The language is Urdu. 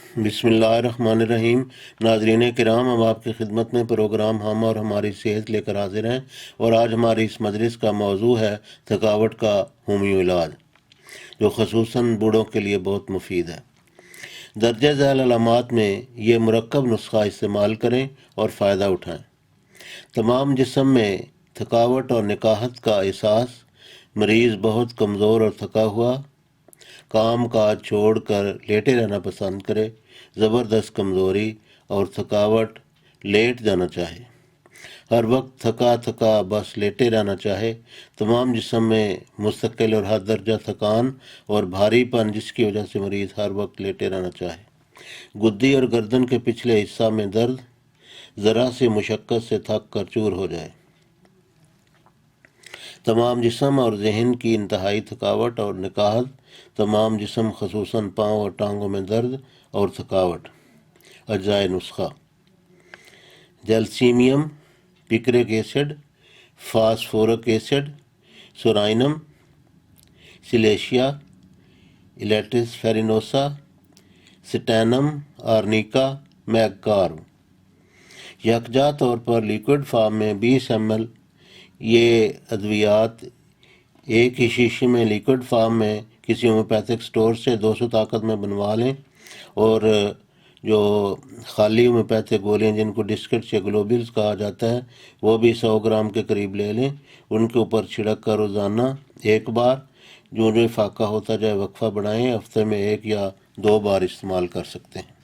بسم اللہ الرحمن الرحیم۔ ناظرین کرام، ہم آپ کی خدمت میں پروگرام ہم اور ہماری صحت لے کر حاضر ہیں، اور آج ہماری اس مجلس کا موضوع ہے تھکاوٹ کا ہومیو علاج، جو خصوصاً بوڑھوں کے لیے بہت مفید ہے۔ درجہ ذیل علامات میں یہ مرکب نسخہ استعمال کریں اور فائدہ اٹھائیں۔ تمام جسم میں تھکاوٹ اور نکاہت کا احساس، مریض بہت کمزور اور تھکا ہوا، کام کاج چھوڑ کر لیٹے رہنا پسند کرے، زبردست کمزوری اور تھکاوٹ، لیٹ جانا چاہے، ہر وقت تھکا تھکا بس لیٹے رہنا چاہے، تمام جسم میں مستقل اور حد درجہ تھکان اور بھاری پن جس کی وجہ سے مریض ہر وقت لیٹے رہنا چاہے، گدی اور گردن کے پچھلے حصہ میں درد، ذرا سی مشقت سے تھک کر چور ہو جائے، تمام جسم اور ذہن کی انتہائی تھکاوٹ اور نکاہت، تمام جسم خصوصاً پاؤں اور ٹانگوں میں درد اور تھکاوٹ۔ اجزائے نسخہ: جیلسیمیم، پکرک ایسڈ، فاسفورک ایسڈ، سورائنم، سلیشیا، ایلیٹس فیرینوسا، سٹینم آرنیکا، میگکارب۔ یکجا طور پر لیکوڈ فارم میں 20 ml یہ ادویات ایک ہی شیشے میں لیکوڈ فارم میں کسی ہومیوپیتھک سٹور سے 200 طاقت میں بنوا لیں، اور جو خالی ہومیوپیتھک گولیاں جن کو ڈسکٹس یا گلوبلز کہا جاتا ہے وہ بھی 100 گرام کے قریب لے لیں، ان کے اوپر چھڑک کر روزانہ ایک بار، جو فاقہ ہوتا جائے وقفہ بڑھائیں، ہفتے میں 1 یا 2 بار استعمال کر سکتے ہیں۔